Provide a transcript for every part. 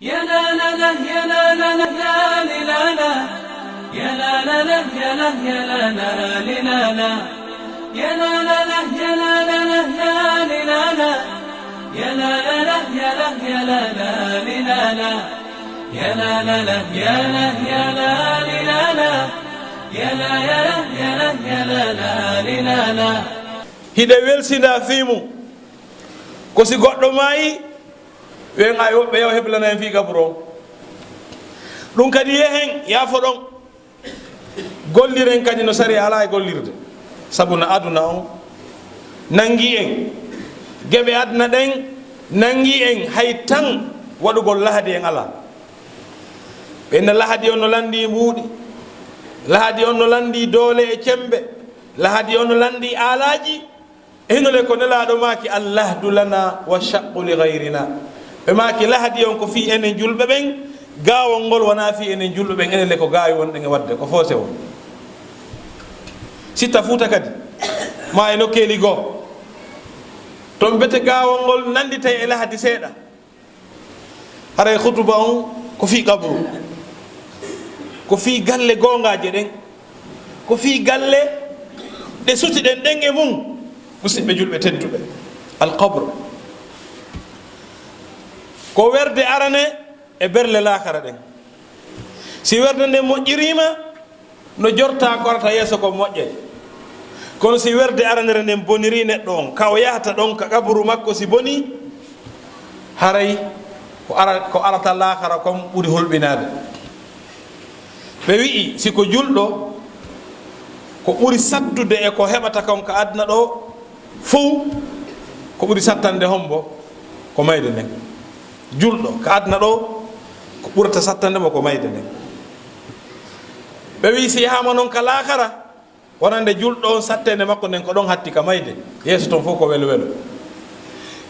يا لا لا لا يا لا لا لا لا لا يا لا لا لا يا لا يا لا لا يا لا لا لا يا لا لا لا يا لا لا يا لا يا لا يا لا لا لا يا لا يا لا يا لا يا لا يا لا لا hiɗe welsinda fimu ko si goɗɗo maayi wen ay woɓɓe yaw heblana en fi gaburo on ɗum kadi yehen yaafo ɗon golliren kadi no sari ala e gollirde sabu no aduna on nangi en geɓe aduna ɗen nangi en hay tan waɗugol lahadi en ala ɓenna lahadi on no landi mbuuɗi lahadi on no landi doole e cembe lahadi on no landi alaji hinole ko nelaɗo maki allahdu lana wa shaqqu li gayrina ɓe maki lahadi on ko fi enen julɓe ɓen gawol ngol wona fi enen julɓe ɓen enele ko gawi wonɗen e wadde ko fose won sitta fuuta kadi ma e nokkeli goo toon bete gawol ngol nanditay e lahadi seeɗa haray hutuba on ko fi qabru ko fi galle gongaje ɗen ko fi galle ɗe suti ɗen ɗen e mum musidɓe julɓe tedduɓe alqabre ko werde arane e berle lakara ɗen si werde nde moƴƴirima no jorta korata yeeso ko moƴƴe kono si werde aranere nden boniri neɗɗo on kaw yahata ɗon ka qabru makko si boni haray ko arata lakara kom ɓuuri hulɓinade ɓe wi'i siko julɗo ko ɓuri sattude e ko heɓata kon ka aduna ɗo fof ko ɓuri sattande hombo ko mayde nden julɗo ka aduna ɗo ko ɓurata sattandemo ko mayde nden ɓe wi si yahama noon ka lakara wonande julɗo on sattende makko nden ko ɗon hatti ka mayde yeeso toon fof ko welo welo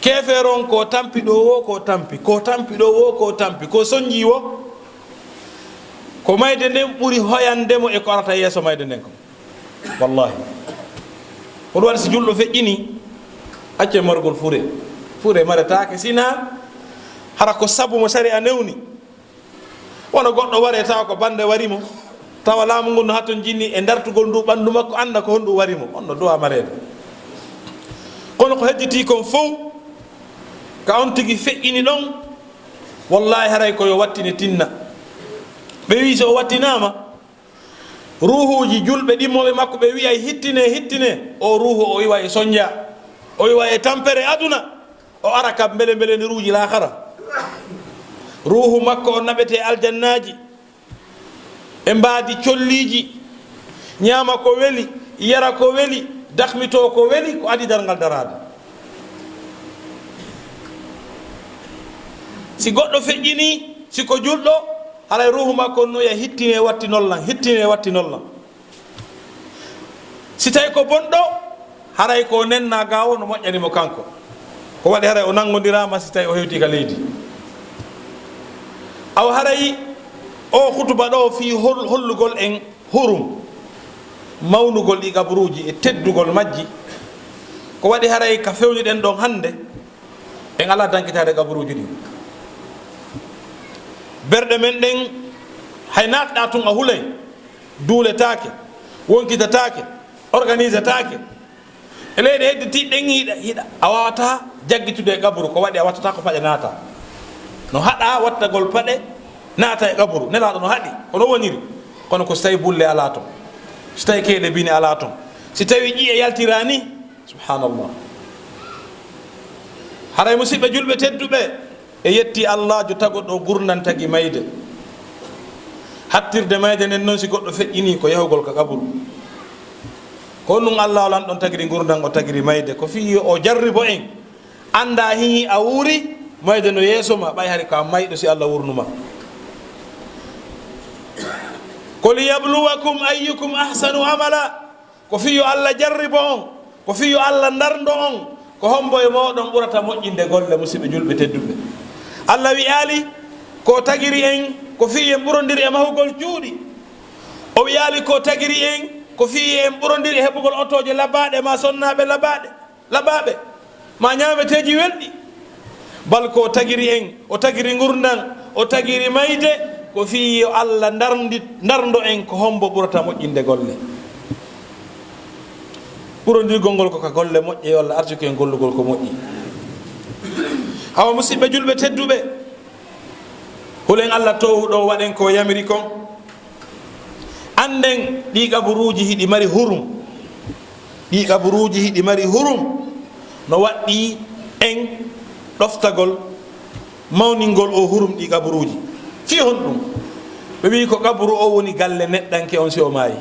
kefeer on ko tampi ɗo wo ko tampi ko tampi ɗo wo ko tampi ko soñji wo ko mayde nden ɓuri hoyandemo e ko arata yeeso mayde nden ko wallahi hoɗum waɗi si julɗo feƴƴini acce morgol fure maretake sina hara ko sabu mo sari a newni wono goɗɗo ware tawa ko bande warimo tawa laamu ngu no hatton jinni e dartugol ndu ɓanndu makko anda ko honɗum warimo on no duwa marede kono ko hedditi kon fof ka on tigi feƴƴini ɗon wallahi haray koyo wattine tinna ɓe wi so o wattinama ruhuji julɓe ɗimmoɓe makko ɓe wiyay hittine o ruhu o wiwa e soñdia o wiwa e tampere aduna o ara kam beele ni ruuji lakara ruhu makko o naɓete aljannaji e mbaadi colliji ñaama ko weli yara ko weli dahmito ko weli ko adi dargal darade si goɗɗo feƴƴini siko julɗo haray ruhu makko noya hittine watti nollan si tawi ko bonɗo haray ko nenna gawo no moƴƴanimo kanko ko waɗi haray o nangodirama si tawi o hewti ka leydi aw haray o hutuba ɗo fi hollugol en hurum mawnugol ɗi gabruji e teddugol majji ko waɗi haray ka fewniɗen ɗon hande en ala dankitade gabruji ɗi berɗe men ɗen hay natɗa tun a hulay duuletake wonkitatake organise take e leyɗe hedditi ɗen hiɗa a wawata jaggitude e gabru ko waɗi a wattata ko paɗe naata no haɗa wattagol paɗe naata e gabru nelaɗo no haɗi kono woniri kono ko so tawi bulle ala ton so tawi keyɗe bini ala ton si tawi ƴiye yaltirani subhanallah haray musidɓe julɓe tedduɓe e yetti allah jo tago ɗo gurnan tagi mayde hattirde mayde nden noon si goɗɗo feƴƴini ko yahugol ka kaburu ko ɗum allah olan ɗon tagiri gurdan o tagiri mayde ko fi o jarribo en anda hihi a wuuri mayde no yeeso ma ɓay hari ka mayɗo si allah wurnuma ko liyabluwakum ayyukum ahsanu amala ko fiyo allah jarribo on ko fiyo allah dardo on ko hombo e moɗon ɓurata moƴƴinde golle musidɓe julɓe tedduɓe allah wiyali ko tagiri en ko fi en ɓurodiri e mahugol juuɗi o wiyali ko tagiri en ko fi en ɓurodiri e heɓugol otoje labaɗe ma sonnaɓe labaɓe ma ñameteji welɗi bal ko tagiri en o tagiri gurdan o tagiri mayde ko fi yo Allah darndo en ko hombo ɓurata moƴƴinde golle ɓurodirgol ngol ko ka golle moƴƴe yo Allah artuki en gollugol ko moƴƴi hawa musidɓe julɓe tedduɓe hulen Allah towuɗo waɗen ko yamiri kon anden ɗi kaburuji hiɗi mari hurum ɗi kaburuji hiɗi mari hurum no waɗɗi en ɗoftagol mawningol o hurum ɗi kaburuji fi hon ɗum ɓe wi ko kaburu o woni galle neɗɗanke on si o maayi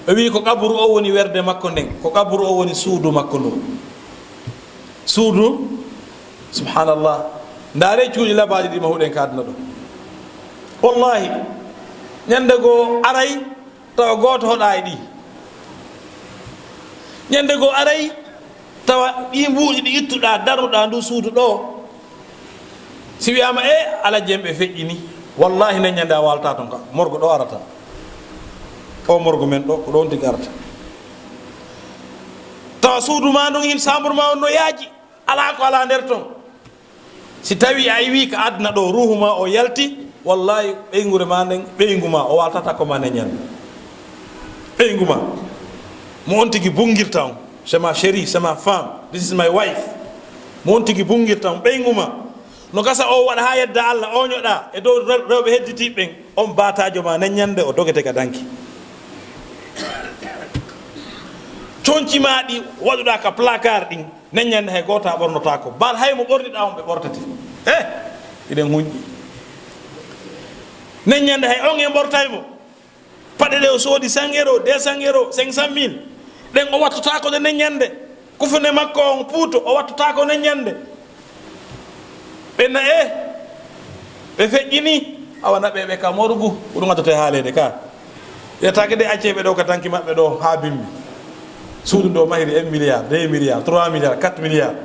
ɓe wi ko kaburu o woni werde makko nden ko kaburu o woni suudu makko ndu suudu subhanallah ndaare cuuɗi labaji ɗi mahuɗen ka aduna ɗo wallahi ñande goo aray tawa gooto hoɗa e ɗi ñande goo aray tawa ɗi mbuuɗi ɗi ittuɗa daruɗa ndu suudu ɗo si wiyama ala jemɓe feƴƴini wallahi nden ñande a walta toon ka morgo ɗo arata o morgo men ɗo ko ɗon tigi arata tawa suudu ma ndun hin sambre ma on no yaaji ala ko ala nder toon si tawi a wi ko adna ɗo ruhu ma o yalti wallahi ɓeygure ma nden ɓeygu ma o waltata ko ma nden ñande ɓeygu ma mo on tigi bungirta on c'est ma chérie c'est ma femme this is my wife mo on tigi bungirta on ɓeygu ma no gasa o waɗa ha yedda Allah o ñoɗa e dow rewɓe hedditiɓɓen on batajo ma nen ñande o dogete ka danki coñci ma ɗi waɗuɗa ka placard ɗin nen ñande hay goto a ɓornotako bal haymo ɓorniɗa on ɓe ɓortete iɗen huñƴi nen ñande hay on e ɓortaymo paɗe ɗe o soodi 100 euros 200 euros 500 000 ɗen o wattotako de nen ñande kufune makko on puuto o wattotako nen ñande ɓenna ɓe feƴƴini awana ɓeɓe ka morgu ko ɗum addate haalede ka ƴettake de acceɓe ɗo ka tanki maɓɓe ɗo ha bimbi suudu ɗo mahiri 1 milliard 2 milliard 3 milliard 4 milliard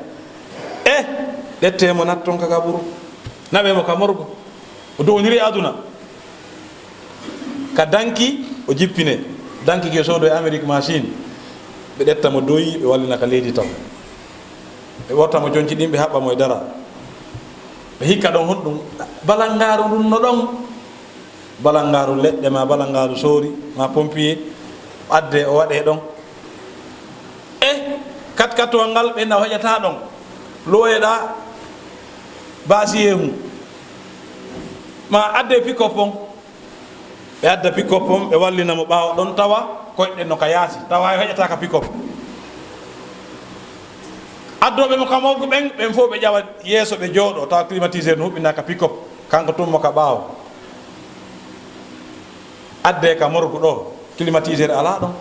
ɗettemo natton kaka ɓuru naɓemo ka morgu o dowdiri aduna ka danki o jippine danki ke soodo e Amérique machine ɓe ɗettamo doyi ɓe wallina ka leydi taw ɓe wortamo jonci ɗin ɓe haɓɓamo e dara ɓe hikka ɗon hon ɗum balangaru ɗum no ɗon balangaru leɗɗe ma balangaru soori ma pompier adde o waɗe ɗon katkatowal ngal ɓenna o heƴata ɗon loyeɗa basiyehu ma adde pick-up on ɓe adda pick-up on ɓe wallinamo ɓaawa ɗon tawa koyɗe no ka yaasi tawa heƴata ka pick-up addoɓe mo ka morgu ɓen ɓen fof ɓe ƴawa yeeso ɓe jooɗo tawa climatiseur no huɓɓina ka pick-up kanko tummo ka ɓaawo adde ka morgu ɗo climatiseur ala ɗon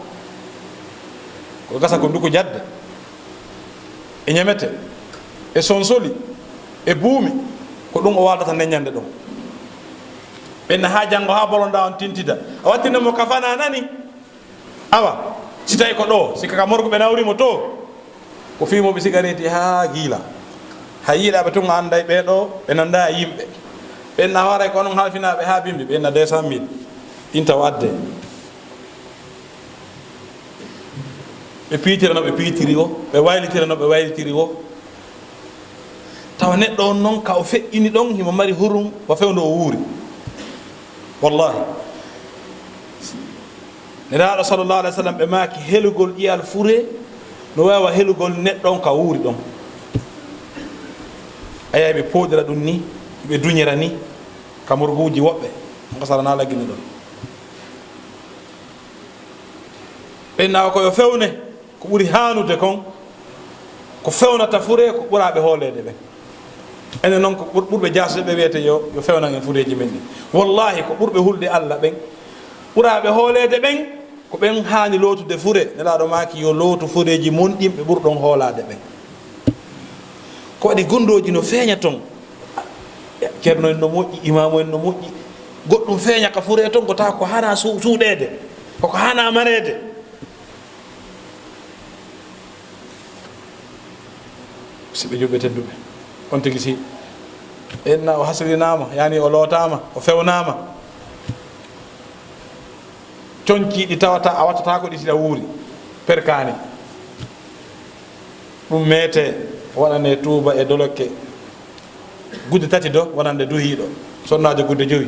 ko gasa ko nduko jadde e ñamete e sonsoli e buumi ko ɗum o waldata neññande ɗon ɓenna ha janngo ha bolonda on tintida a wattinemo kafana nani awa si tawi ko ɗo sika ka morgu ɓe nawrimo to ko fimoɓe cigarette ha giila ha yiiɗaɓe tun anday ɓeɗo ɓe nanda e yimɓe ɓenna hooray ko onon halfinaɓe ha bimbi ɓenna 200 000 intaw adde ɓe piitira no ɓe piitiri o ɓe waylitira no ɓe waylitiri o tawa neɗɗo on noon ka o feƴƴini ɗon himo mari hurum wa fewndo o wuuri wallahi neraɗo sallllahu alih w sallam ɓe maaki helugol ƴiyal fure no wawa helugol neɗɗo on ka wuuri ɗon a yahi ɓe pooɗira ɗum ni ɓe duñira ni ka morguji woɓɓe gasarana laggini ɗon ɓennawa koyo fewne ko ɓuri hanude kon ko fewnata fure ko ɓuraɓe hoolede ɓen ene noon ko ɓurɓe jasude ɓe wiyete yo fewnan en fureji men ɗi wallahi ko ɓurɓe hulde Allah ɓen ɓuraɓe hoolede ɓen ko ɓen hani lootude fure nelaɗo maki yo lootu fureji monɗin ɓe ɓurɗon hoolade ɓen ko waɗi gondoji no feeña toon ceerno en no moƴƴi imamu en no moƴƴi goɗɗum feeña ka fure toon ko tawa ko hana suuɗede koko hana marede siɓe juɓɓe tedduɓe on tigi si enna o hasrinama yani o lootama o fewnama coñciɗi tawata a wattatako ɗi siɗa wuuri perkani ɗum meete waɗane tuuba e dolokke gudde tati do wonande duhiiɗo sonnajo gudde joyi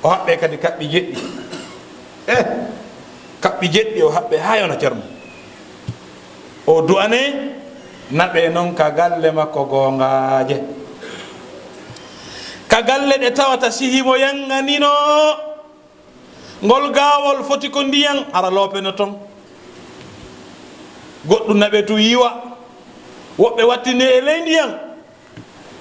o haɓɓe kadi kaɓɓi jeɗɗi kaɓɓi jeɗɗi o haɓɓe ha yona ceerno o du'ane naɓe noon ka galle makko gongaje ka galle ɗe tawata sihimo yanganino ngol gawol foti ko ndiyan ara loopeno toon goɗɗum naɓe tu yiwa woɓɓe wattine e ley ndiyan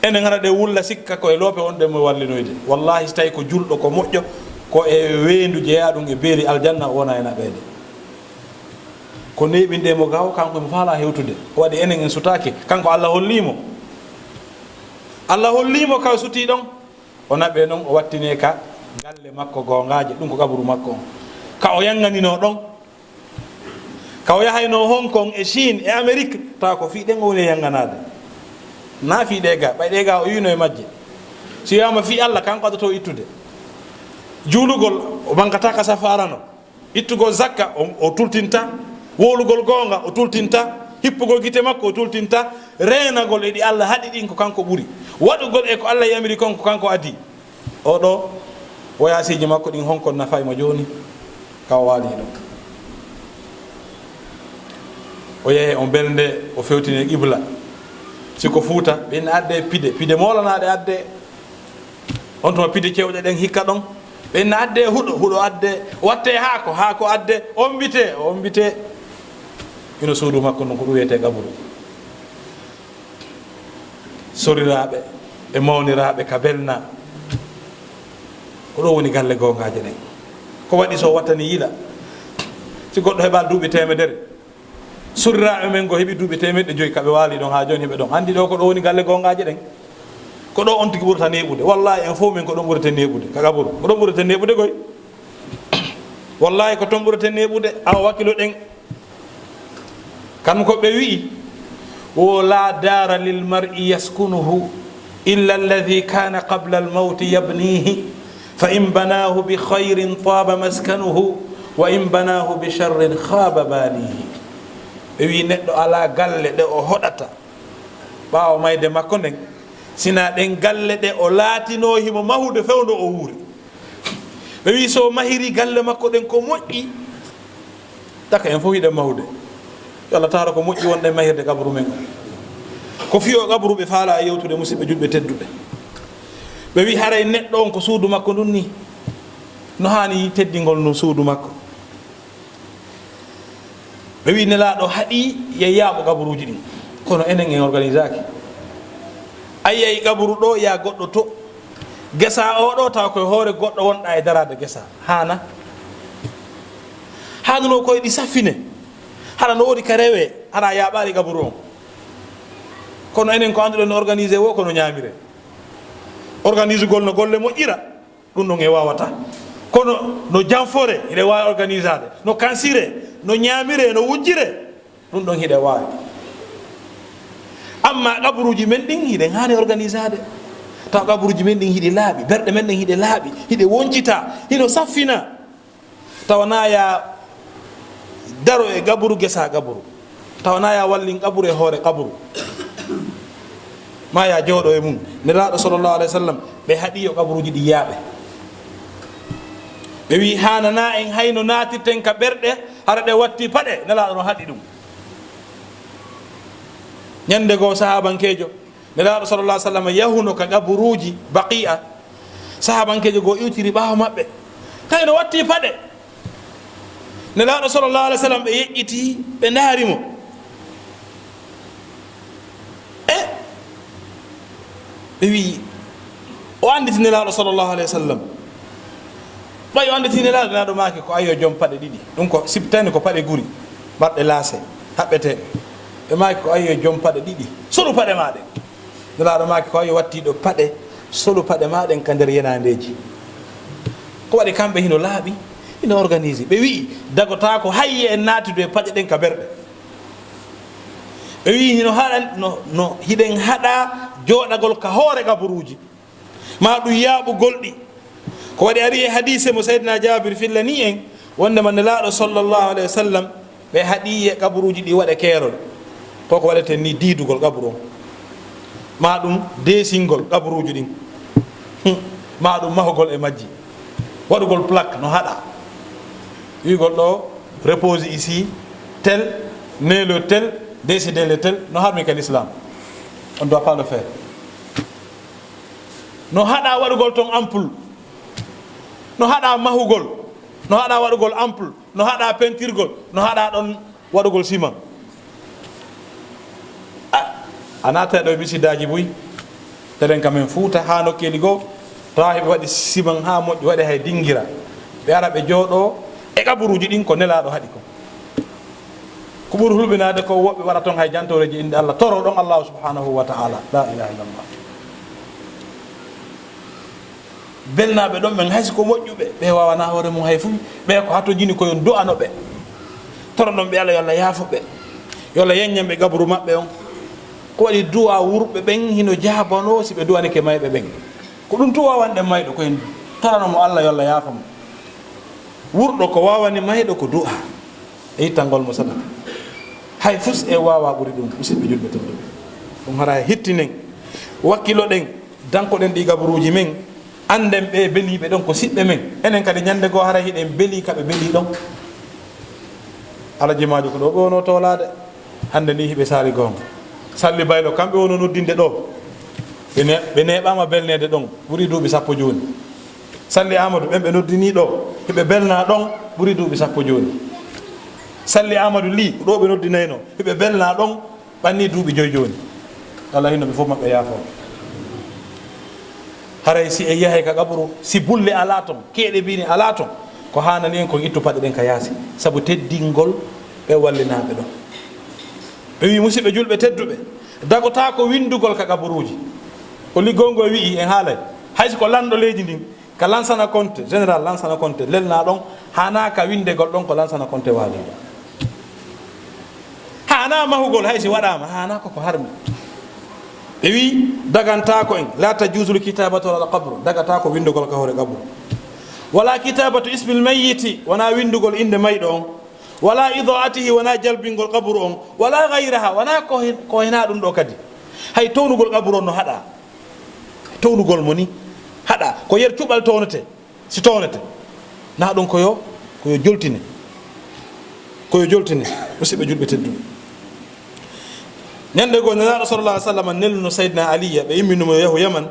enen hana ɗe wulla sikka ko e loope on ɗe mo wallinoyde wallahi so tawi ko julɗo ko moƴƴo ko e weendu jeeya ɗum e beeri aljanna wona e naɓede ko neɓinde mo gaw kanko mo faala hewtude o waɗi enen en sutaki kanko Allah hollimo ka suti ɗon o naɓe noon o wattine ka galle makko gongaje ɗum ko kaburu makko on ka o yanganino ɗon ka o yahayno Hong Kong e Chine e Amérique tawa ko fiiɗen o woni e yanganade na fiiɗe ga ɓayɗe ga o yino e majje so wiyama fi Allah kanko adoto ittude juulugol o bankata ka safarano ittugol zakka o tultinta wolugol gonga o tultinta hippugol gite makko o tultinta renagol e ɗi Allah haɗi ɗin ko kanko ɓuuri waɗugol e ko Allah e Amérique on ko kanko addi o ɗo woyasiji makko ɗin Hong Kong nafaymo joni ka o waali ɗo o yeehe on belde o fewtine qibla siko Fuuta ɓen adde pide molanaɗe adde on tuma pide cewɗe ɗen hikka ɗon ɓen adde huɗo adde watte haako adde ombite ino suudu makko non ko ɗum wiyete gaburu soriraɓe e mawniraɓe ka belna ko ɗo woni galle gongaje ɗen ko waɗi so wattani yiila si goɗɗo heɓa duuɓi temedere suriraɓe men go heeɓi duuɓi temedde joyi kaɓe waali ɗon ha joni heɓe ɗon andi ɗo ko ɗo woni galle gongaje ɗen ko ɗo on tigi ɓurata neɓude wallahi en fof men ko ɗon ɓurata neɓude ka gaburu ko ɗon ɓurata neɓude koy wallahi ko toon ɓurata neɓude awa wakkilo ɗen kam ko ɓe wi'i wo la dara lil mar'i yaskunuhu illa alladhi kana qabla al mawti yabnihi fa in banahu bi khayrin taba maskanuhu wa in banahu bi sharrin khaba banihi ɓe wi neɗɗo ala galle ɗe o hoɗata ɓawa mayde makko nden sina ɗen galle ɗe o laatino himo mahude fewdo o wuuri ɓe wi so mahiri galle makko ɗen ko moƴƴi taka en fof yiɗen mahude yo Allah taara ko moƴƴi wonɗe mahirde gabru men ko fiyo gabru ɓe faala e yewtude musidɓe julɓe tedduɓe ɓe wi haray neɗɗo on ko suudu makko ɗum ni no hani teddingol no suudu makko ɓe wi nelaɗo haɗi yeyyaɓo gaburuji ɗin kono enen en organisaki ayyey gaburu ɗo ya goɗɗo to gesa o ɗo taw koye hoore goɗɗo wonɗa e darade gesa hanuno koye ɗi saffine haɗa no woodi ka rewe haɗa yaɓari gaburu on kono enen ko anduɗen no organisé wo kono ñamire organise gol no golle moƴƴira ɗum ɗon e wawata kono no janfore hiɗe wawi organisé ade no kansire no ñamire no wujjire ɗum ɗon hiɗe wawi amma gaburuji men ɗin hiɗen hani organisé ade taw gaburuji men ɗin hiɗi laaɓi berɗe men ɗen hiɗe laaɓi hiɗe woncita hino saffina tawana ya daro e gaburu gesa gaburu tawana ya wallin gaburu e hoore gaburu ma ya jooɗo e mum neraɗo sallllahu alayhi wa sallam ɓe haɗi yo gaburuji ɗi yaaɓe ɓe wi hanana en hayno natirten ka ɓerɗe hara ɗe watti paɗe nelaɗo no haɗi ɗum ñande goo sahabankejo nelaɗo sallallah sallam yahuno ka gaburuji baqi'a sahabankejo goo iwtiri ɓaawa maɓɓe tawi no watti paɗe nelaɗo sallallah alih w sallam ɓe yeƴƴiti ɓe daarimo ɓe wi o anditi nelaɗo sallllahu alayhi wa sallam ɓay o anditi nelaɗo nenaɗo maake ko ayo joom paɗe ɗiɗi ɗum ko sibtani ko paɗe guri mbaɗɗe laase haɓɓete ɓe maaki ko ayo joom paɗe ɗiɗi solu paɗe maɗen nelaɗo maake ko ayo wattiɗo paɗe solu paɗe maɗen ka nder yenadeji ko waɗi kamɓe hino laaɓi hino organisé ɓe wi dagota ko hayye en naatido e paƴe ɗen ka berɗe ɓe wi hino haɗa no hiɗen haɗa jooɗagol ka hoore gaburuji ma ɗum yaaɓugol ɗi ko waɗi ari e hadise mo saydina jabir fillani en wondema nelaɗo sallllahu alayhi wa sallam ɓe haaɗi e gaburuji ɗi waɗe keerol koko waɗeten ni diidugol gaburu on ma ɗum desingol kaburuji ɗin ma ɗum mahugol e majji waɗugol plaque no haɗa wigol ɗo repose ici tel né le tel décédé le tel no harmi ken l'islam on doit pas le faire no haɗa waɗugol ton ampoule no haɗa mahugol no haɗa waɗugol ampoule no haɗa pentirgol no haɗa ɗon waɗugol ciment a naata ɗo misidaji boyi teɗen kamen fuuta ha nokkeli goo tawa heɓe waɗi ciment ha moƴƴi waɗi hay dinguira ɓe ara ɓe jooɗo e kaburuji ɗin ko nelaɗo haɗi ko ɓuuri hulɓinade ko woɓɓe waɗa toon hay jantoreji inde Allah toro ɗon allahu subhanahu wa ta'ala la ilaha illallah belnaɓe ɗon ɓen haysi ko moƴƴuɓe ɓe wawana hoore mum hay fu ɓe ko hatto jini koyon du'ano ɓe toro ɗon ɓe Allah yo Allah yaafoɓe yo Allah yeññanɓe gaburu maɓɓe on ko waɗi duwa wurɓe ɓen hino jabano si ɓe duwanike mayɓe ɓen ko ɗum tu wawanɗe mayɗo koyen toranomo Allah yo Allah yaafamo wurɗo ko wawani mayɗo ko du'a e yittangol mo sadaka hay fus e wawa ɓuri ɗum musidɓe julɓe ton ɗum hara hittinen wakkilo ɗen dankoɗen ɗi gaburuji men anden ɓe beeliɓe ɗon ko siɓɓe men enen kadi ñande goo hara hiɗen beeli kaɓe beeli ɗon alajimaji ko ɗo ɓe wono tolade hande ni hiɓe sali gonga salli baylo kamɓe wono noddinde ɗo ɓe neɓama belnede ɗon ɓuuri duuɓi sappo joni salli amadou ɓen ɓe noddini ɗo hiɓe belna ɗon ɓuuri duuɓi sappo joni salli amadou li ɗo ɓe noddinayno hiɓe belna ɗon ɓanni duuɓi joyi joni Allah hinno ɓe fof maɓɓe yaafo haray si e yahay ka kaburu si bulle ala ton keeɗe mbini ala ton ko hanani en ko ittu paɗe ɗen ka yaasi saabu teddingol ɓe wallinaɓe ɗon ɓe wi musidɓe julɓe tedduɓe dagota ko windugol ka kaburuji ko liggol ngol wi en haalay hayso ko lanɗo leydi ndin ka Lansana Conté général Lansana Conté lelna ɗon hana ka windegol ɗon ko Lansana Conté waali hana mahugol haysi waɗama hana koko harmi ɓe wi dagantako en la tajusul kitabatu ala qabru dagata ko windugol ka hoore kabru wala kitabatu ismil mayyiti wona windugol inde mayɗo on wala idaatihi wona jalbingol kaburu on wala gayraha wona ko hena ɗum ɗo kadi hay townugol kaburu on no haɗa townugol mo ni haɗa ko yer cuɓal townete si townete na ɗum koyo joltine musidɓe julɓe tedduɓe ñande goo nenaɗo sallallah sallam nelluno saydna aliya ɓe imminimo yahu yaman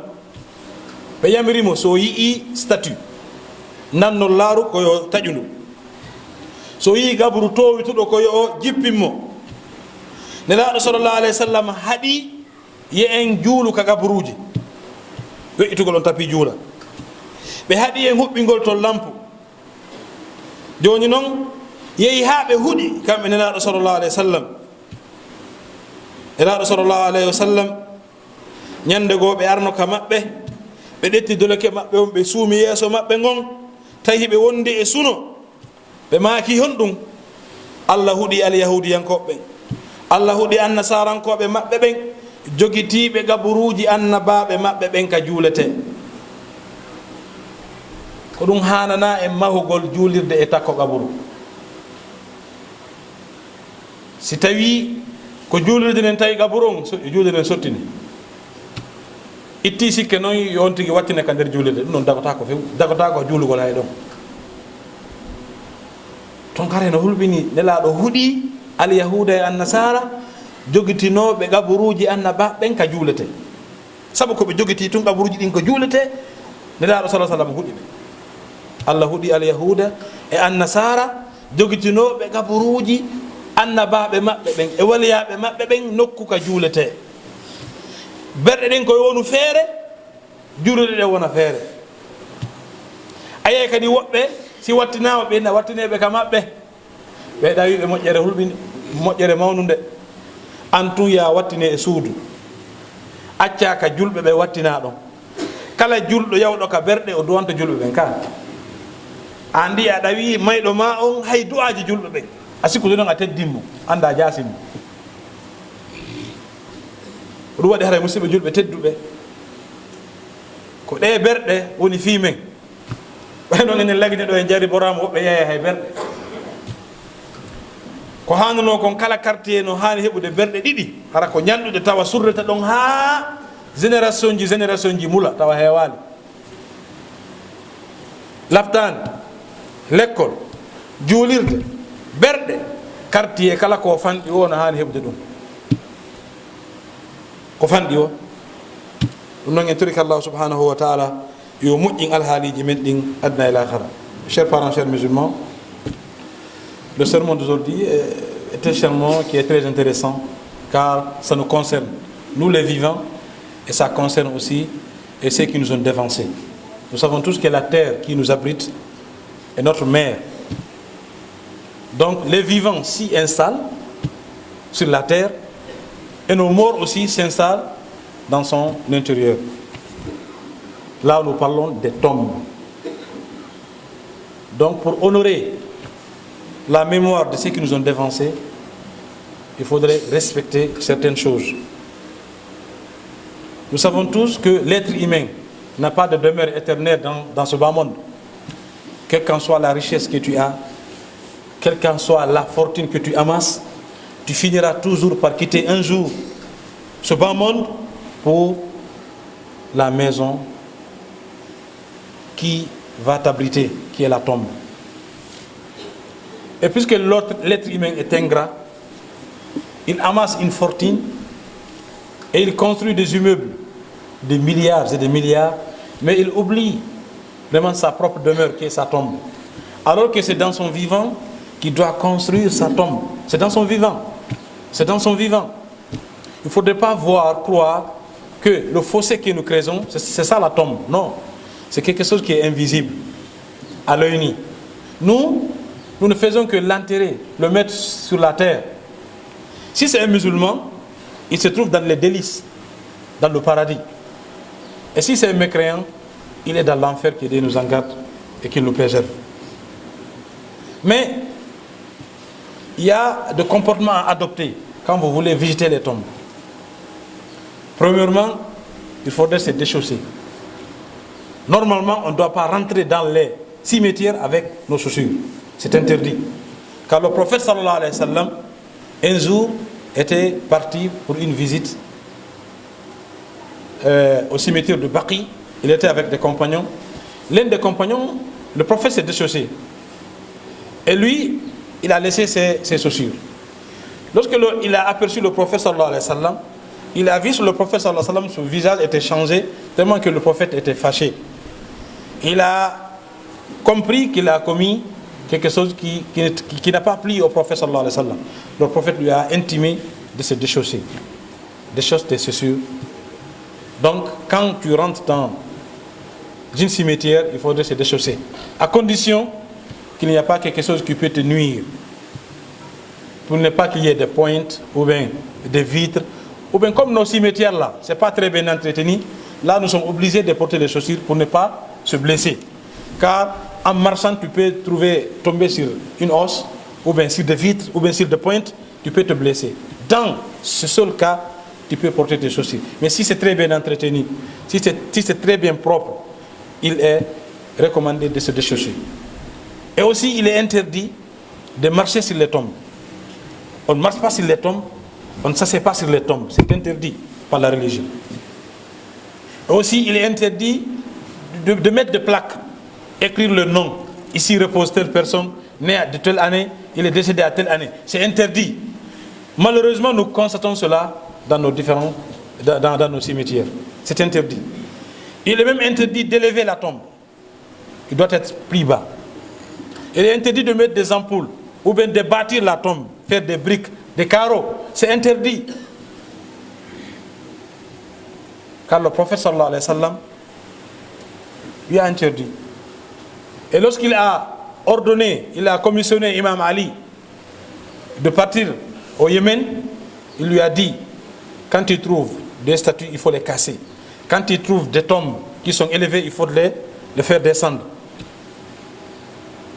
ɓe yamirimo so yii statut nannol laaru koyo taƴundu so yii gabru towituɗo koyo o jippinmo nenaɗo sallallah alayhi wa sallam haɗi ye en juulu ka gabruji weƴƴitugol on tapi juula ɓe haɗi en huɓɓingol ton lampu joni noon yehi ha ɓe huuɗi kamɓe nenaɗo sallallah alayhi wa sallam nenaɗo sallallahu alayhi wa sallam ñande goo ɓe arno ka maɓɓe ɓe ɗetti doleke maɓɓe on ɓe suumi yeeso maɓɓe ngon tawi ɓe wondi e suno ɓe maaki hon ɗum Allah huuɗi alyahudiyankoɓe ɓen Allah huuɗi annasarankoɓe maɓɓe ɓen jogitiɓe gaburuji annabaɓe maɓɓe ɓen ka juulete ko ɗum hanana en mahugol juulirde e takko gaburu si tawi ko juulirde nen tawi gaburu on juulde nen sottini itti sikke noon yon tigui wattine ka nder juulirde ɗum noon dagota ko few dagota ko juulugol hay ɗon ton kare no hulɓini nelaɗo huuɗi alyahuda e annasara jogitinoɓe gaburuji annaba ɓen ka juulete saabu koɓe jogiti tun gaburuji ɗin ko juulete nelaɗo sa sallam huuɗi ɓe Allah huuɗi alyahuda e annasara jogitinoɓe gaburuji annabaɓe maɓɓe ɓen e waliyaɓe maɓɓe ɓen nokku ka juulete berɗe ɗen koye wonu feere juulede ɗen wona feere aye kadi woɓɓe si wattinama ɓenna wattineɓe ka maɓɓe ɓe ɗawiɓe moƴƴere hulɓini moƴƴere mawnude an tun ya wattine e suudu acca ka julɓe ɓe wattina ɗon kala julɗo yawɗo ka berɗe o duwanta julɓe ɓen ka andi a ɗawi mayɗo ma on hay du'aji julɓe ɓen a sikkude noon a teddinmo anda jasinmo ɗum waɗi haray musidɓe julɓe tedduɓe ko ɗe berɗe woni fi men ɓayno enen lagine ɗo e jari borama woɓɓe yeeya hay berɗe ko hannuno kon kala quartier no hani heɓude berɗe ɗiɗi hara ko ñalɗude tawa surreta ɗon ha génération ji mula tawa heewali laftani l'école juulirde berɗe quartier kala ko fanɗi o no hani heɓde ɗum ko fanɗi o ɗum noon en toriki Allah subhanahu wa taala yo moƴƴin alhaaliji men ɗin adna e l'akhira. Chers parents, chers musulmans, le sermon d'aujourd'hui est un sermon qui est très intéressant car ça nous concerne, nous les vivants, et ça concerne aussi et ceux qui nous ont dévancés. Nous savons tous que la terre qui nous abrite est notre mère. Donc les vivants s'y installent sur la terre et nos morts aussi s'installent dans son intérieur. Là nous parlons des tombes. Donc pour honorer la mémoire de ceux qui nous ont dévancés, il faudrait respecter certaines choses. Nous savons tous que l'être humain n'a pas de demeure éternelle dans ce bas monde. Quelle qu'en soit la richesse que tu as, quelle qu'en soit la fortune que tu amasses, tu finiras toujours par quitter un jour ce bas monde pour la maison qui va t'abriter, qui est la tombe. Et puisque l'être humain est ingrat, il amasse une fortune et il construit des immeubles, des milliards et des milliards, mais il oublie vraiment sa propre demeure qui est sa tombe. Alors que c'est dans son vivant qu'il doit construire sa tombe. C'est dans son vivant. C'est dans son vivant. Il ne faudrait pas croire que le fossé que nous créons, c'est ça la tombe. Non. C'est quelque chose qui est invisible à l'œil nu. Nous ne faisons que l'enterrer, le mettre sur la terre. Si c'est un musulman, il se trouve dans les délices, dans le paradis. Et si c'est un mécréant, il est dans l'enfer, que Dieu nous en garde et qu'il nous préserve. Mais il y a des comportements à adopter quand vous voulez visiter les tombes. Premièrement, il faudrait se déchausser. Normalement, on ne doit pas rentrer dans les cimetières avec nos chaussures. C'est interdit. Car le prophète sallallahu alayhi wa sallam, un jour, était parti pour une visite au cimetière de Baqi. Il était avec des compagnons. L'un des compagnons, le prophète s'est déchaussé. Et lui, il a laissé ses chaussures. Lorsqu'il a aperçu le prophète sallallahu alayhi wa sallam, il a vu sur le prophète sallallahu alayhi wa sallam, son visage était changé, tellement que le prophète était fâché. Il a compris qu'il a commis quelque chose qui n'a pas plu au prophète sallallahu alayhi wa sallam. Le prophète lui a intimé de se déchausser. Déchausse tes chaussures. Donc, quand tu rentres dans une cimetière, il faudrait se déchausser. À condition qu'il n'y a pas quelque chose qui peut te nuire. Pour ne pas qu'il y ait des pointes, ou bien des vitres, ou bien comme nos cimetières là, ce n'est pas très bien entretenu. Là, nous sommes obligés de porter les chaussures pour ne pas se blesser. Car en marchant, tu peux tomber sur une os, ou bien sur des vitres, ou bien sur des pointes, tu peux te blesser. Dans ce seul cas, tu peux porter tes chaussures. Mais si c'est très bien entretenu, si c'est très bien propre, il est recommandé de se déchausser. Et aussi, il est interdit de marcher sur les tombes. On ne marche pas sur les tombes, on ne s'assied pas sur les tombes. C'est interdit par la religion. Et aussi, il est interdit de mettre des plaques, écrire le nom. Ici repose telle personne, né de telle année, il est décédé à telle année. C'est interdit. Malheureusement, nous constatons cela dans nos cimetières. C'est interdit. Il est même interdit d'élever la tombe. Il doit être plus bas. Il est interdit de mettre des ampoules ou bien de bâtir la tombe, faire des briques, des carreaux. C'est interdit. Car le prophète sallallahu alayhi wa sallam lui a interdit. Et lorsqu'il a ordonné, il a commissionné Imam Ali de partir au Yémen, il lui a dit, quand tu trouves des statues, il faut les casser. Quand tu trouves des tombes qui sont élevées, il faut les faire descendre.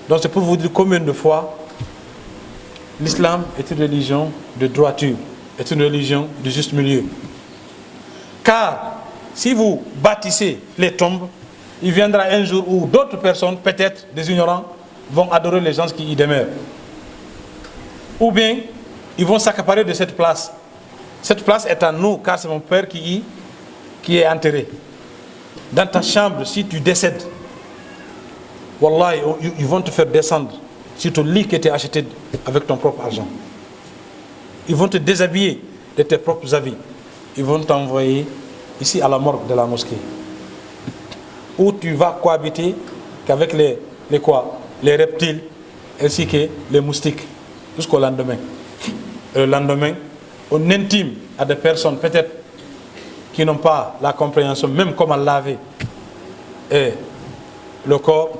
Donc c'est pour vous dire combien de fois l'islam est une religion de droiture, est une religion de juste milieu. Car si vous bâtissez les tombes, il viendra un jour où d'autres personnes, peut-être des ignorants, vont adorer les gens qui y demeurent. Ou bien, ils vont s'accaparer de cette place. Cette place est à nous, car c'est mon père qui qui est enterré. Dans ta chambre, si tu décèdes, Wallahi, ils vont te faire descendre sur ton lit qui était acheté avec ton propre argent. Ils vont te déshabiller de tes propres habits. Ils vont t'envoyer ici à la morgue de la mosquée, où tu vas cohabiter qu'avec les reptiles ainsi que les moustiques jusqu'au lendemain. Et le lendemain, on intime à des personnes peut-être qui n'ont pas la compréhension même comment laver et le corps.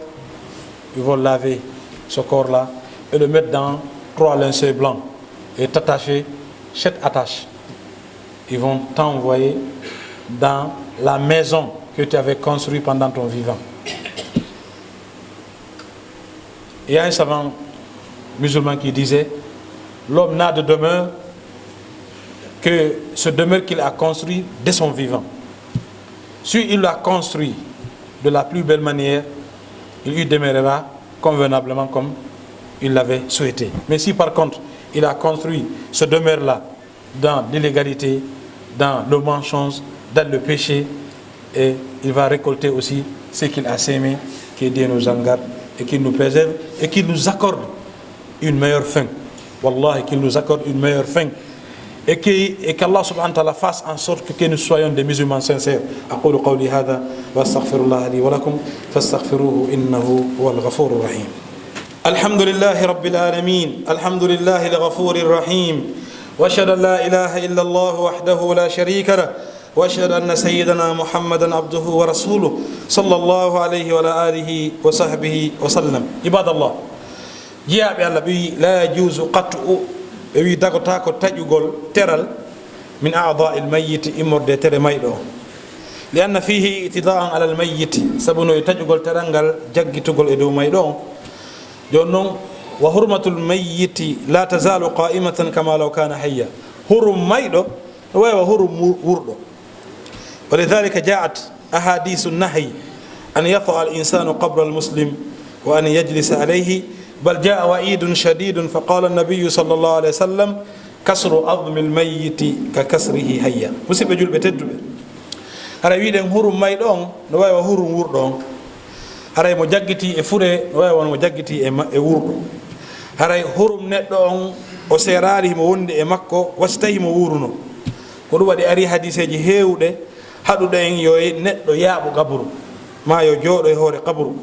Ils vont laver ce corps-là et le mettre dans 3 linceuls blancs et t'attacher 7 attaches. Ils vont t'envoyer dans la maison que tu avais construite pendant ton vivant. Il y a un savant musulman qui disait: l'homme n'a de demeure que ce demeure qu'il a construit dès son vivant. Si il l'a construit de la plus belle manière, il y demeurera convenablement comme il l'avait souhaité. Mais si par contre il a construit ce demeure-là dans l'illégalité, dans le mensonge, dans le péché, et il va récolter aussi ce qu'il a sémé. Que Dieu nous en garde et qu'il nous préserve et qu'il nous accorde une meilleure fin. Wallahi, qu'il nous accorde une meilleure fin. Et qu'Allah subhanahu wa ta'ala fasse en sorte que nous soyons des musulmans sincères. أقول قولي هذا وأستغفر الله لي ولكم فاستغفروه إنه هو الغفور الرحيم. الحمد لله رب العالمين، الحمد لله الغفور الرحيم، وأشهد أن لا إله إلا الله وحده لا شريك له، وأشهد أن سيدنا محمدا عبده ورسوله صلى الله عليه وعلى آله وصحبه وسلم. عباد الله، جاء بالله لا يجوز قطع ɓe dagota ko taƴugol teral min a'dha il mayyiti immorde tere mayɗo li anna fihi itida'an ala al mayyiti sabu no taƴugol teral ngal jaggitugol e dow mayɗo on joni noon wa hurmatul mayyiti la tazalu qa'imatan kama law kana hayya. hurum mayɗo no wawi wa hurum wurɗo. wa lidhalika ja'at ahadisu nahyi an yata'a al insanu qabra al muslim wa an yajlisa alayhi. بل جاء وعيد شديد فقال النبي صلى الله عليه وسلم كسر عظم الميت ككسره هيا. musidɓe julɓe tedduɓe, haray wiɗen hurum may ɗon no wawi wa hurum wurɗo. haray mo jaggiti e fure no wawi won mo jaggiti e wurɗo. haray hurum neɗɗo on o serari himo wondi e makko wasi tawi mo wuruno. ko ɗum waɗi ari hadiseji hewɗe haɗuɗo en yo neɗɗo yaaɓo kaburu ma yo jooɗo e hoore kaburu.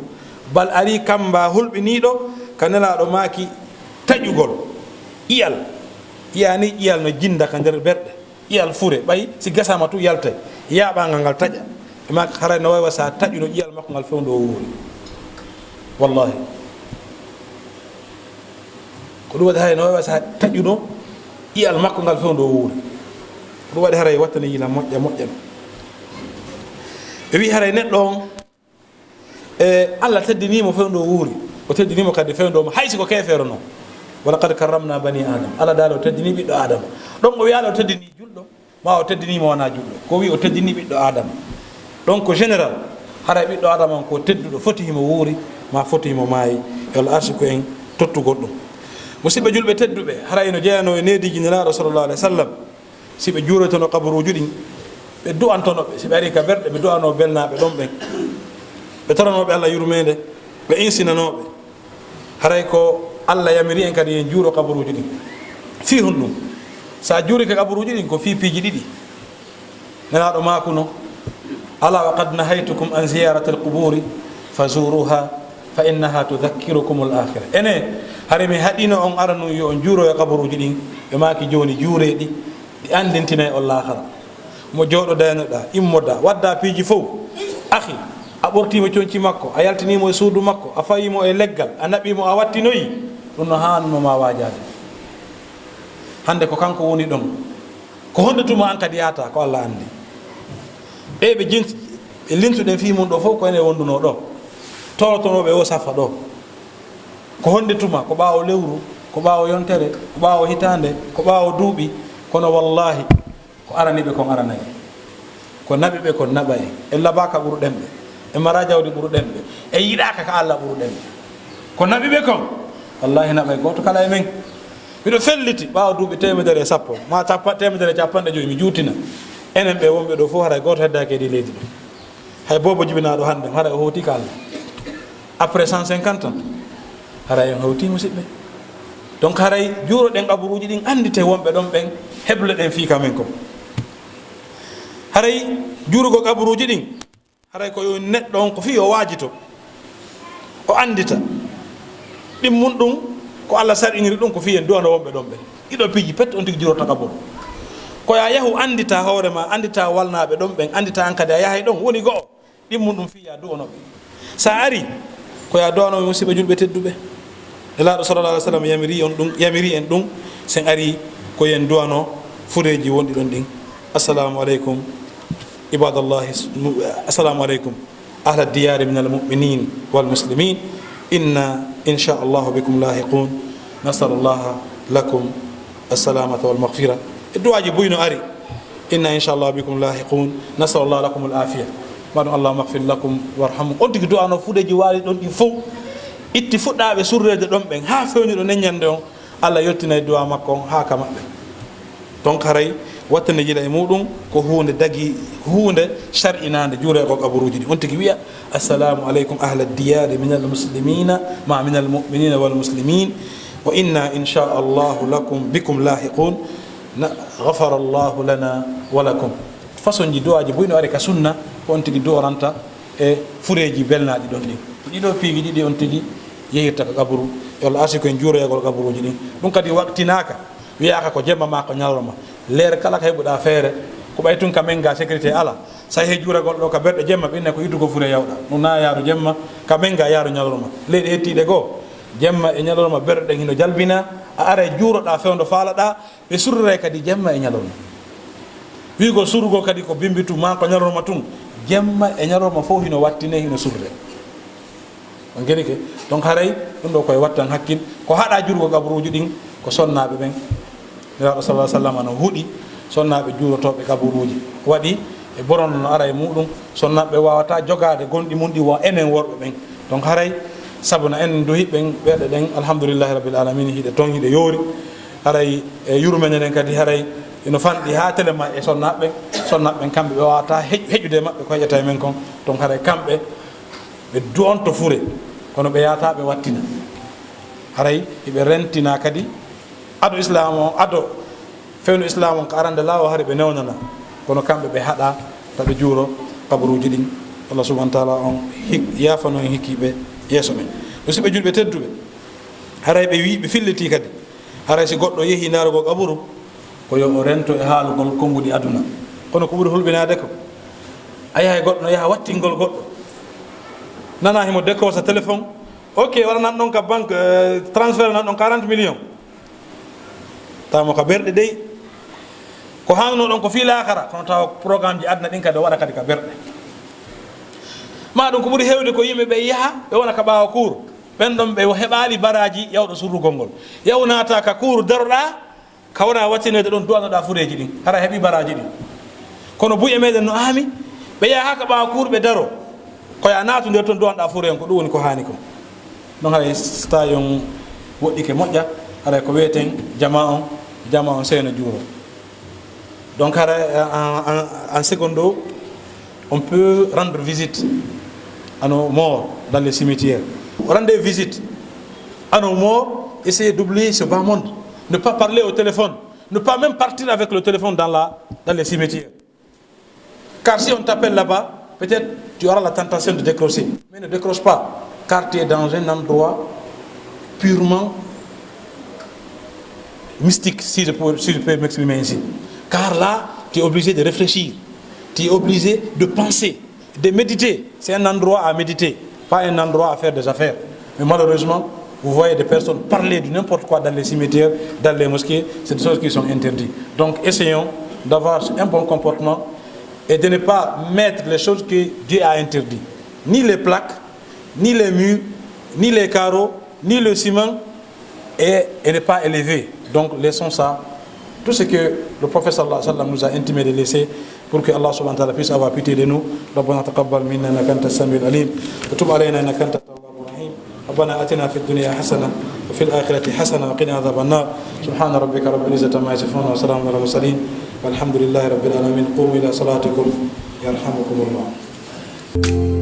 bal ari kamba hulɓiniɗo ka nelaɗo maaki taƴugol ƴiyal. ƴiyani ƴiyal no jinda ka nder berɗe, ƴiyal fure ɓay si gasama tu yaltay yaaɓagal ngal taƴa ma haray no wawi sa taƴuno ƴiyal makko ngal fewndo o wuuri. wallahi ko ɗum waɗi haray no wawi sa taƴuno ƴiyal makko ngal fewndo o wuuri. ko ɗum waɗi haray wattane yila moƴƴa moƴƴa no ɓe wi haray neɗɗo on Allah teddinimo fewndo o wuuri, o teddinimo kadi fewndomo haysi ko kefere noon. wala qad karramna bani adam, Allah daal o teddini ɓiɗɗo adama. ɗon o wiyaala o teddini julɗo ma o teddinimo wona julɗo, ko wi o teddini ɓiɗɗo adama. donc général haray ɓiɗɗo adama on ko tedduɗo foti himo wuuri ma foti himo maayi. yo Allah arsi ko en tottugol ɗum. musidɓe julɓe tedduɓe, haray no jeeyano e nediji nelaɗo sallallahu alaihi wa sallam, si ɓe juuretono kabaruji ɗin ɓe du'antonoɓe, si ɓe ari ka berɗe ɓe du'ano belnaɓe ɗon ɓen, ɓe toranoɓe Allah yurmede, ɓe insinanoɓe. haray ko Allah yamiri en kadi en juuro kabaruji ɗin fi hun ɗum. sa juuri ka kabaruji ɗin ko fi piiji ɗiɗi. nelaɗo makuno ala wa qad nahaytukum an ziyarati al quburi fazuruha fa innaha tudhakkirukum al akhirah. ene hare mi haɗino on aranu yo on juuro e kabaruji ɗin ɓe maki joni juureɗi ɗi andintina e on lahara. mo jooɗo daynoɗa immoda wadda piiji fof akhi, a ɓortimo coñci makko, a yaltinimo e suudu makko, a fayimo e leggal, a naɓimo, a wattinoyi, ɗum no hannuma wajade. hande ko kanko woni ɗon, ko hondetuma an kadi yata ko Allah andi. ɓe ɓe jinsi ɓe lintuɗen fi mum ɗo fof ko ene wonduno ɗo, torotonoɓe o safa ɗo. ko hondetuma ko ɓawo lewru, ko ɓawo yontere, ko ɓawo hitande, ko ɓawo duuɓi, kono wallahi ko araniɓe kon aranayi, ko naɓiɓe kon naɓa en labaka ɓuruɗen ɓe, e mara jawdi ɓuruɗen ɓe, e yiɗaka ka Allah ɓuruɗen ɓe, ko naɓiɓe kon wallahi naɓay goto kala e men. miɗo felliti ɓawa duuɓi 110 ma 150 mi juutina enen ɓe wonɓe ɗo fof haray goto heddaki e leydi ɗo hay bobo jibinaɗo hande haɗa o hawti kalne après 150 ans haray en hawti musidɓe donc haray juuroɗen kaburuji ɗin andite wonɓe ɗon ɓen heble ɗen fi kamen ko haray juurugo kaburuji ɗin haray koyo neɗɗo on ko fi o waajito o andita ɗin mun ɗum ko Allah sarɗiniri ɗum ko fi en duwano wonɓe ɗon ɓen ɗiɗo piiji pet on tigi juurota kaburu koya yahu andita hoorema andita walnaɓe ɗon ɓen andita an kadi a yahay ɗon woni go'o ɗin mun ɗum fiya duwanoɓe sa ari koya duwanoɓe musidɓe julɓe tedduɓe elaɗo sallallah alih w sallam yamiri en ɗum sen ari koyen duwano fureji wonɗi ɗon ɗin assalamu aleykum ibadallahi assalamu aleykum ahla diyari min almuminin walmuslimin inna inchallahu bikum lahiqun nasalullaha lakum assalamata walmaghfira e duwaji buyno ari inna inchallahu bikum lahiqun nasalullah lakum alafia maɗum allahuma mahfir lakum warhamum on tigi duwano fuɗeji waali ɗon ɗi fof itti fuɗɗaɓe surrede ɗon ɓen ha fewniɗo neññande on allah yettina e duwa makko on ha ka maɓɓe donc haray wattane jila e muɗum ko hunde dagui hunde shar'inade juure ko kaburuji ɗi on tigi wiya assalamu aleykum ahla diyari min almuslimina ma min almuminina walmuslimin wa inna inchallahu lakum bikum lahiqun gafara llahu lana wa lakum façon ji duwaji buyno ari ka sunna ko on tigi duworanta e fureji belnaɗi ɗon ɗin ɗiɗo piigi ɗiɗi on tigi yeyirta ko kaburu yo Allah arsi koye juuroyagol kaburuji ɗin ɗum kadi waktinaka wiyaka ko jemma ma ko ñalorma leere kala ko heɓuɗa feere ko ɓay tun ka menga sécurité ala sa he juuragol ɗo ka berɗe jemma ɓinne ko ittugo fure yawɗa ɗum na yaaru jemma ka menga yaaru ñalorma leyɗe hettiɗe goo jemma e ñalorma berɗe ɗen hino jalbina a ara juuroɗa fewdo faalaɗa ɓe surre kadi jemma e ñalorma wigo surgo kadi ko bimbitu ma ko ñalorma tun jemma e ñalorma fof hino wattine hino surre on geni ke donc haray ɗum ɗo koye wattan hakkil ko haɗa jurgo kaburuji ɗin ko sonnaɓe ɓen nelaɗo sallah sallam no huuɗi sonnaɓe juurotoɓe kaburuji waɗi e boron no ara e muɗum sonnaɓe wawata jogade gonɗi mum ɗi won enen worɓe ɓen donc haray sabu no en do hiɓɓen ɓeɗe ɗen alhamdoulillahi rabbil alamina hiɗe ton hiɗe yoori haray e yurmene ɗen kadi haray ino fanɗi ha téléma e sonnaɓe kamɓe ɓe wawata heƴude maɓɓe ko heƴata men kon donc haray kamɓe ɓe du'onto fure kono ɓe yata ɓe wattina haray eɓe rentina kadi ado islam o ado fewno islam on ko arande lawo haare ɓe newnana kono kamɓe ɓe haɗa taɓe juuro kabaruji ɗin allah subahana taala on yafano en hikkiɓe yeeso men musidɓe julɓe tedduɓe haray ɓe wi ɓe filliti kadi haray si goɗɗo yeehi narugo kaburu ko yo o rento e haalugol konnguɗi aduna kono ko ɓuuri hulɓinade ko a yahay goɗɗo no yaha wattingol goɗɗo nana himo décroche téléphone ok wara nan ɗon ka banque transfert nan ɗon 40 millions tawmo ka berɗe ɗey ko hanno ɗon ko fi lakara kono taw programme ji aduna ɗin kadi o waɗa kadi ka berɗe ma ɗum ko ɓuuri hewde ko yimɓe ɓe yaaha ɓe wona ka ɓawa cour ɓen ɗon ɓe heɓali baraji yawɗo surrugol ngol yawnata ka cour daroɗa ka wona wattinede ɗon duwanoɗa fureji ɗin hara heeɓi baraji ɗin kono buye meɗen no ami ɓe yaha ha ka ɓawa cour ɓe daro koya naatu nder toon duwanɗa fure en ko ɗum woni ko hani ko ɗon haray sta yon woɗɗike moƴƴa haray ko wiyeten jama on seyno juuro donc haray en secondo on peut rendre visite à nos morts dans les cimetières rendez visite à nos morts essayer d'oublier ce bas monde ne pas parler au téléphone ne pas même partir avec le téléphone dans les cimetières car si on t'appelle là-bas peut-être tu auras la tentation de décrocher mais ne décroche pas car tu es dans un endroit purement mystique si je peux m'exprimer ainsi car là tu es obligé de réfléchir tu es obligé de penser de méditer c'est un endroit à méditer pas un endroit à faire des affaires mais malheureusement vous voyez des personnes parler de n'importe quoi dans les cimetières dans les mosquées c'est des choses qui sont interdites donc essayons d'avoir un bon comportement et de ne pas mettre les choses que Dieu a interdites ni les plaques ni les murs ni les carreaux ni le ciment et ne pas élever donc laissons ça tout ce que le prophète sallallahu alayhi wa sallam nous a intimé de laisser pour que Allah subhanahu wa ta'ala puisse avoir pitié de nous. ربنا تقبل منا انك انت السميع العليم وتب علينا انك انت التواب الرحيم ربنا اتنا في الدنيا حسنه وفي الآخرة حسنة وقنا عذاب النار سبحان ربك رب العزة عما يصفون وسلام على المرسلين والحمد لله رب العالمين قوموا إلى صلاتكم يرحمكم الله